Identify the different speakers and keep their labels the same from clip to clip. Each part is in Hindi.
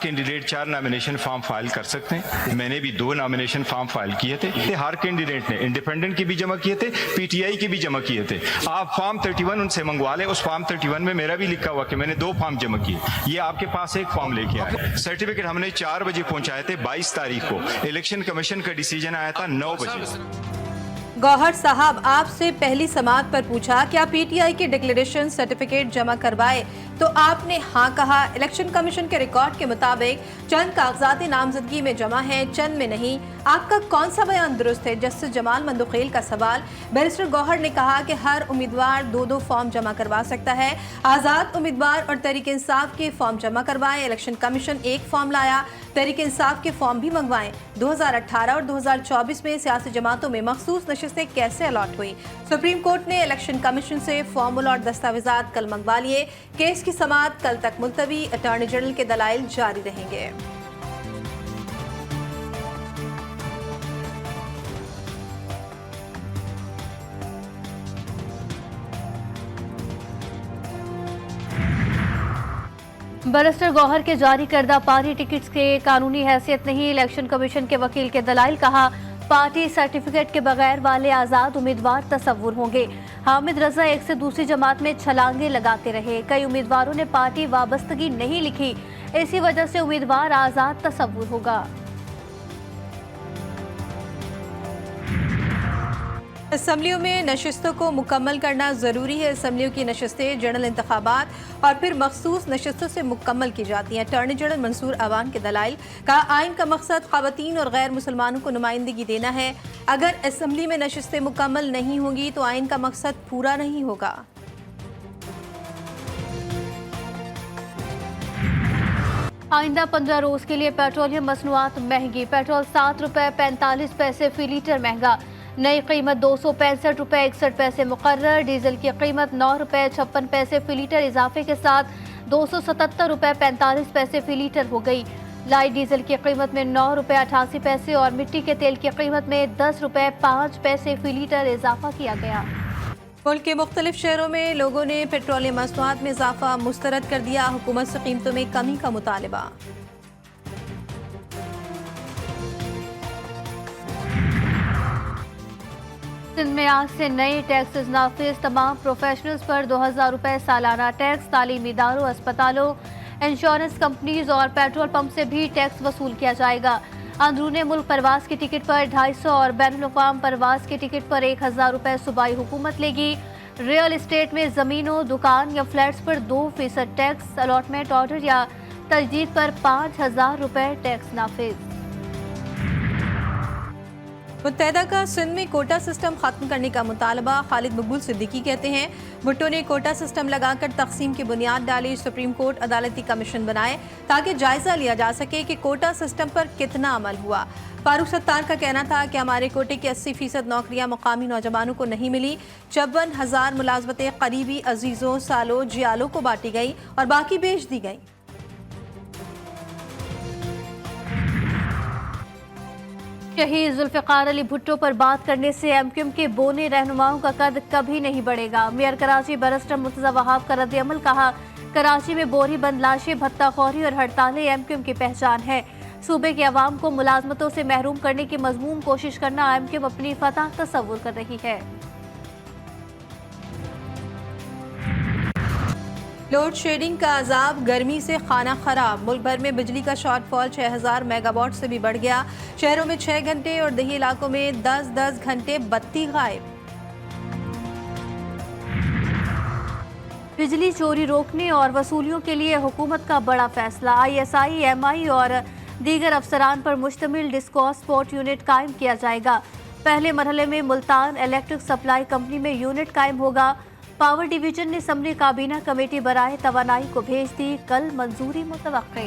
Speaker 1: कैंडिडेट 4 नॉमिनेशन फॉर्म फाइल कर सकते हैं। मैंने भी 2 नॉमिनेशन फॉर्म फाइल किए थे। हर कैंडिडेट ने इंडिपेंडेंट की भी जमा किए थे, पीटीआई की भी जमा किए थे। आप फॉर्म 31 उनसे मंगवा लें। उस फॉर्म 31 में मेरा भी लिखा हुआ कि मैंने 2 फॉर्म जमा किए। ये आपके पास एक फॉर्म लेके आए। सर्टिफिकेट हमने 4 बजे पहुंचाए थे 22 तारीख को। इलेक्शन कमीशन का डिसीजन आया था 9 बजे।
Speaker 2: गौहर साहब, आपसे पहली समाअत पर पूछा क्या पीटीआई के डिक्लेरेशन सर्टिफिकेट जमा करवाए, तो आपने हाँ कहा। इलेक्शन कमीशन के रिकॉर्ड के मुताबिक चंद कागजात नामजदगी में जमा हैं, चंद में नहीं। आपका कौन सा बयान दुरुस्त है? जस्टिस जमाल मंदुखेल का सवाल। बैरिस्टर गौहर ने कहा कि हर उम्मीदवार 2-2 फॉर्म जमा करवा सकता है। आज़ाद उम्मीदवार और तहरीक इंसाफ के फॉर्म जमा करवाएं। इलेक्शन कमीशन एक फॉर्म लाया, तहरीक इंसाफ के फॉर्म भी मंगवाएं। 2018 और 2024 में सियासी जमातों में मखसूस नशिस्तें कैसे अलॉट हुई? सुप्रीम कोर्ट ने इलेक्शन कमीशन से फॉर्मूला और दस्तावेजात कल मंगवा लिए। केस की समाअत कल तक मुलतवी। अटॉर्नी जनरल के दलाइल जारी रहेंगे।
Speaker 3: बैरिस्टर गौहर के जारी करदा पार्टी टिकट्स के कानूनी हैसियत नहीं। इलेक्शन कमीशन के वकील के दलाइल। कहा पार्टी सर्टिफिकेट के बगैर वाले आज़ाद उम्मीदवार तस्वुर होंगे। हामिद रजा एक से दूसरी जमात में छलांगे लगाते रहे। कई उम्मीदवारों ने पार्टी वाबस्तगी नहीं लिखी, इसी वजह से उम्मीदवार आज़ाद तस्वुर होगा।
Speaker 2: असम्बलियों में नशिस्तों को मुकम्मल करना ज़रूरी है। असम्बलियों की नशिस्तें जनरल इंतखाबात और फिर मखसूस नशिस्तों से मुकम्मल की जाती हैं। अटॉर्नी जनरल मंसूर अवान के दलाइल। कहा आइन का मकसद ख़वातीन और गैर मुसलमानों को नुमाइंदगी देना है। अगर असम्बली में नशिस्तें मुकम्मल नहीं होंगी तो आइन का मकसद पूरा नहीं होगा।
Speaker 3: आइंदा 15 रोज के लिए पेट्रोलियम मसनूआत महंगी। पेट्रोल 7 रुपए 45 पैसे फी लीटर महंगा। नई कीमत 265 रुपए 61 पैसे मुकर्रर। डीजल की कीमत 9 रुपए 56 पैसे फी लीटर इजाफे के साथ 277 रुपए 45 पैसे फी लीटर हो गई। लाइट डीजल की कीमत में 9 रुपए 88 पैसे और मिट्टी के तेल की कीमत में 10 रुपए 5 पैसे फी लीटर इजाफा किया गया।
Speaker 2: मुल्क के मुख्तलिफ शहरों में लोगों ने पेट्रोलियम मसनूआत में इजाफा मुस्तरद कर दिया। हुकूमत से कीमतों में कमी का मुतालबा।
Speaker 3: सिंध में आज से नए टैक्सेस नाफिज। तमाम प्रोफेशनल्स पर 2000 रुपए सालाना टैक्स। तालीमी इदारों, अस्पतालों, इंश्योरेंस कंपनीज और पेट्रोल पंप से भी टैक्स वसूल किया जाएगा। अंदरूनी मुल्क परवास की टिकट पर 250 और बैनुल-अक़वाम परवास की टिकट पर 1000 रुपए सूबाई हुकूमत लेगी। रियल इस्टेट में जमीनों, दुकान या फ्लैट्स पर 2% टैक्स। अलॉटमेंट ऑर्डर या तजदीद पर 5000 रुपए टैक्स नाफिज।
Speaker 2: मुत्तहदा का सिंध में कोटा सिस्टम खत्म करने का मुतालबा। खालिद मकबूल सिद्दीकी कहते हैं भुट्टो ने कोटा सिस्टम लगाकर तकसीम की बुनियाद डाली। सुप्रीम कोर्ट अदालती कमीशन बनाए ताकि जायजा लिया जा सके कि कोटा सिस्टम पर कितना अमल हुआ। फारूक सत्तार का कहना था कि हमारे कोटे की 80% नौकरियां मुकामी नौजवानों को नहीं मिली। 54,000 मुलाजमतें करीबी अजीजों, सालों, जियालों को बांटी गई और बाकी बेच दी गई।
Speaker 3: शहीद जुल्फ़िकार अली भुट्टो पर बात करने से एमक्यूएम के बोने रहनुमाओं का कद कभी नहीं बढ़ेगा। मेयर कराची बैरिस्टर मुर्तज़ा वहाब का रद्द-ए-अमल। कहा कराची में बोरी बंद लाशें, भत्ताखोरी और हड़तालें एमक्यूएम की पहचान है। सूबे के अवाम को मुलाजमतों से महरूम करने की मजमूम कोशिश करना एमक्यूएम अपनी फतह तस्वुर कर रही है।
Speaker 2: लोड शेडिंग का अजाब, गर्मी से खाना खराब। मुल्क भर में बिजली का शॉर्टफॉल 6000 मेगावाट से भी बढ़ गया। शहरों में 6 घंटे और दही इलाकों में 10-10 घंटे बत्ती गायब।
Speaker 3: बिजली चोरी रोकने और वसूलियों के लिए हुकूमत का बड़ा फैसला। ISI, MI और दीगर अफसरान पर मुश्तमिल डिस्कॉस स्पॉट यूनिट कायम किया जाएगा। पहले मरहले में मुल्तान इलेक्ट्रिक सप्लाई कंपनी में यूनिट कायम होगा। पावर डिवीजन ने असम्बली काबीना कमेटी बराए तवानाई को भेज दी। कल मंजूरी मुतवक्के।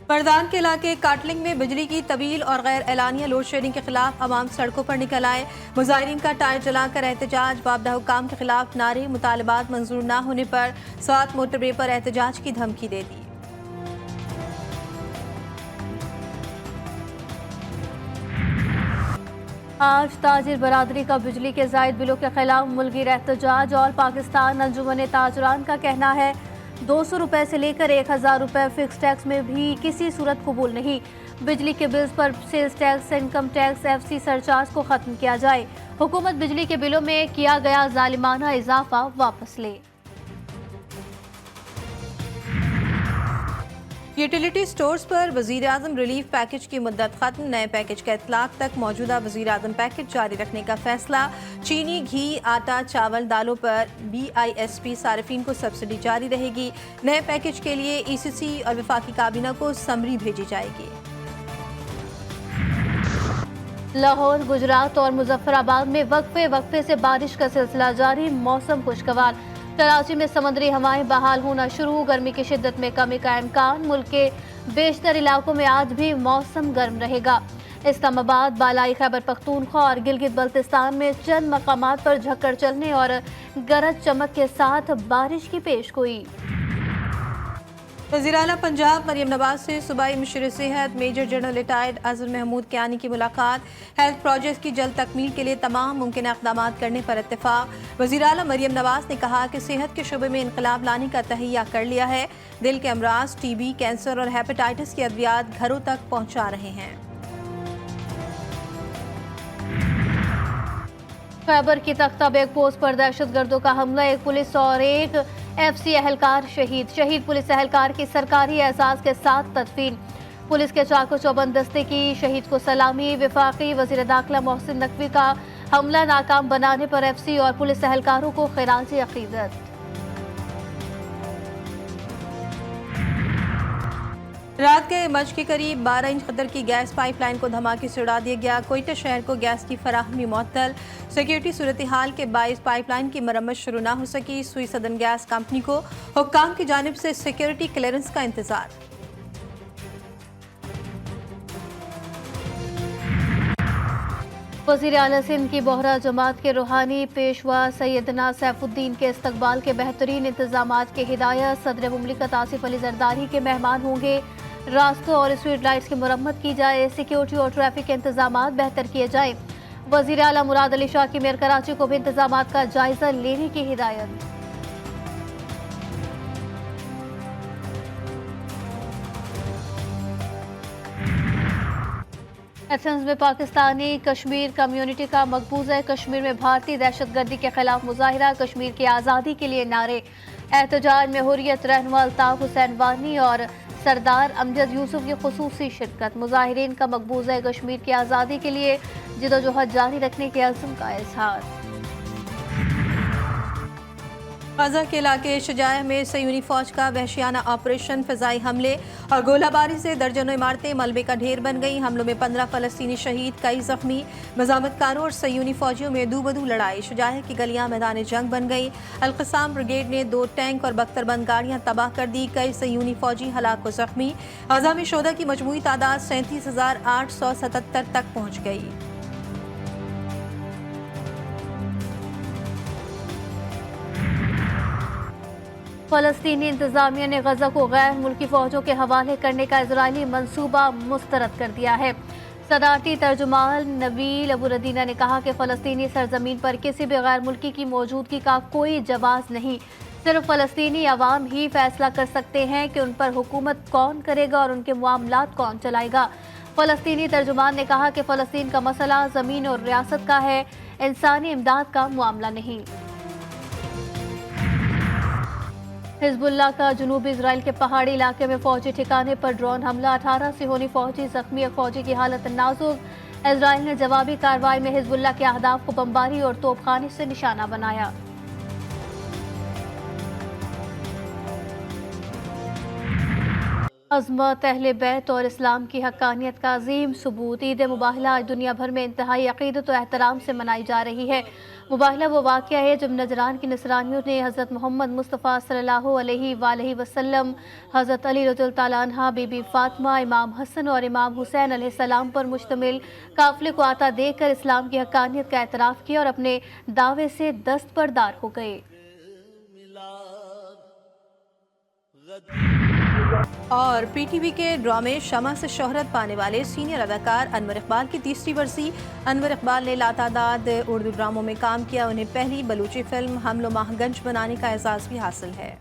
Speaker 2: मर्दान के इलाके काटलिंग में बिजली की तवील और गैर एलानिया लोड शेडिंग के खिलाफ अवाम सड़कों पर निकल आए। मुजाहिरीन का टायर जलाकर एहतजाज। बाबदा हुक्काम के खिलाफ नारे। मुतालबात मंजूर न होने पर 7 मोटरवे पर एहतजाज की धमकी दे दी।
Speaker 3: आज ताजिर बरादरी का बिजली के जायद बिलों के खिलाफ मुल्की एहतजाज। ऑल पाकिस्तान अंजुमन ताजरान का कहना है 200 रुपए से लेकर 1000 रुपए फिक्स टैक्स में भी किसी सूरत कबूल नहीं। बिजली के बिल्स पर sales tax, income tax, FC surcharge को खत्म किया जाए। हुकूमत बिजली के बिलों में किया गया जालिमाना इजाफा वापस ले।
Speaker 2: यूटिलिटी स्टोर्स पर वज़ीर-ए-आज़म रिलीफ पैकेज की मुद्दत खत्म, नए पैकेज का इतलाक तक मौजूदा वज़ीर-ए-आज़म पैकेज जारी रखने का फैसला। चीनी, घी, आटा, चावल, दालों पर BISP सार्फिन को सब्सिडी जारी रहेगी। नए पैकेज के लिए ECC और वफाकी काबीना को समरी भेजी जाएगी।
Speaker 3: लाहौर, गुजरात और मुजफ्फराबाद में वक्फे से बारिश का सिलसिला जारी, मौसम खुशगवार। कराची में समुद्री हवाएं बहाल होना शुरू, गर्मी की शिद्दत में कमी का इम्कान। मुल्क के बेशतर इलाकों में आज भी मौसम गर्म रहेगा। इस्लामाबाद, बालाई खैबर पख्तूनख्वा और गिलगित बल्तिस्तान में चंद मकामात पर झक्कड़ चलने और गरज चमक के साथ बारिश की पेशगोई।
Speaker 2: वज़ीर आला पंजाब मरियम नवाज से सूबाई मिशर सेहत major general retired Azhar Mahmood Kiani की मुलाकात। हेल्थ प्रोजेक्ट की जल्द तकमील के लिए तमाम मुमकिन इक़दाम करने पर इत्तेफाक। वज़ीर आला मरियम नवाज ने कहा कि सेहत के शोबे में इनकलाब लाने का तहैया कर लिया है। दिल के अमराज, TB, कैंसर और हेपेटाइटिस की अद्वियात घरों तक पहुँचा रहे हैं।
Speaker 3: खैबर की तख्ता बेग पोस्ट पर दहशतगर्दों का हमला, एक पुलिस और एक FC एहलकार शहीद पुलिस एहलकार की सरकारी एहसास के साथ तदफीन। पुलिस के चाको चौबंद दस्ते की शहीद को सलामी। वफाकी वज़ीर दाखिला मोहसिन नकवी का हमला नाकाम बनाने पर FC और पुलिस एहलकारों को खिराज अकीदत।
Speaker 2: रात के मज के करीब 12 इंच कदर की गैस पाइपलाइन को धमाके से उड़ा दिया गया। कोयटा शहर को गैस की फराहमी मुअत्तल, सिक्योरिटी सूरत हाल के बाइस पाइपलाइन की मरम्मत शुरू न हो सकी। सुई सदन गैस कंपनी को हुक्काम की जानिब से सिक्योरिटी क्लियरेंस का इंतजार।
Speaker 3: वज़ीर आला सिंध की बोहरा जमात के रूहानी पेशवा सैयदना सैफुद्दीन के इस्तकबाल के बेहतरीन इंतजामात की हिदायत। सदर मुमलिकत आसिफ अली जरदारी के मेहमान होंगे। रास्तों और स्ट्रीट लाइट्स की मरम्मत की जाए। सिक्योरिटी और ट्रैफिक के इंतजामात बेहतर किए जाएं। वज़ीर आला मुराद अली शाह की मेयर कराची को भी इंतजामात का जायजा लेने की हिदायत। एथेंस में पाकिस्तानी कश्मीर कम्युनिटी का मकबूजा कश्मीर में भारतीय दहशतगर्दी के खिलाफ मुजाहिरा। कश्मीर की आज़ादी के लिए नारे। एहतजाज में हुर्रियत रहनुमा अल्ताफ हुसैन वानी और सरदार अमजद यूसुफ की खुसूसी शिरकत। मुजाहिरीन का मकबूजा कश्मीर की आज़ादी के लिए जिदोजहद जारी रखने के अज़्म का इजहार।
Speaker 2: गाज़ा के इलाके शुजाया में सयूनी फौज का वहशियाना ऑपरेशन, फ़िज़ाई हमले और गोलाबारी से दर्जनों इमारतें मलबे का ढेर बन गई। हमलों में 15 फ़लस्तीनी शहीद, कई जख्मी। मज़ामतकारों और सयूनी फौजियों में दू-बदू लड़ाई। शुजाया की गलियां मैदान जंग बन गई। अल-क़साम ब्रिगेड ने 2 टैंक और बख्तरबंद गाड़ियां तबाह कर दी। कई सयूनी फौजी हलाक व जख्मी। गाज़ा में शोधा की मजमूई तादाद 37,877 तक पहुँच गई।
Speaker 3: फ़लस्तीनी इंतज़ामिया ने गज़ा को गैर मुल्की फ़ौजों के हवाले करने का इजरायली मंसूबा मुस्तरद कर दिया है। सदारती तर्जुमान नबील अबू रदीना ने कहा कि फ़लस्तीनी सरजमीन पर किसी भी गैर मुल्की की मौजूदगी का कोई जवाज़ नहीं। सिर्फ फ़लस्तीनी अवाम ही फैसला कर सकते हैं कि उन पर हुकूमत कौन करेगा और उनके मामलात कौन चलाएगा। फ़लस्तीनी तर्जुमान ने कहा कि फ़लस्तीन का मसला ज़मीन और रियासत का है, इंसानी इमदाद का मामला नहीं। हिजबुल्लाह का जनूबी इजराइल के पहाड़ी इलाके में फौजी ठिकाने पर ड्रोन हमला, 18 सिहोनी फौजी जख्मी, एक फौजी की हालत नाजुक। इजराइल ने जवाबी कार्रवाई में हिजबुल्लाह के अहदाफ को बमबारी और तोपखाने से निशाना बनाया। अज़मत, अहले बैत और इस्लाम की हक्कानियत का अजीम सबूत। ईद मुबाहिला आज दुनिया भर में इंतहाई अक़ीदत और एहतराम से मनाई जा रही है। मुबाहिला वो वाक़या है जब नजरान की नसरानियों ने हज़रत मोहम्मद मुस्तफ़ा सल्लल्लाहु अलैहि वसल्लम, हज़रत अली रज़ियल्लाहु तआला अन्हा, बीबी फ़ातिमा, इमाम हसन और इमाम हुसैन अलैहिस्सलाम पर मुश्तमिल काफ़िले को आता देखकर इस्लाम की हक्कानियत का एतराफ़ किया और अपने दावे से दस्तबरदार हो गए।
Speaker 2: और PTV के ड्रामे शमा से शोहरत पाने वाले सीनियर अदाकार अनवर इकबाल की तीसरी बरसी। अनवर इकबाल ने लातादाद उर्दू ड्रामों में काम किया। उन्हें पहली बलूची फिल्म हमलो माहगंज बनाने का एजाज़ भी हासिल है।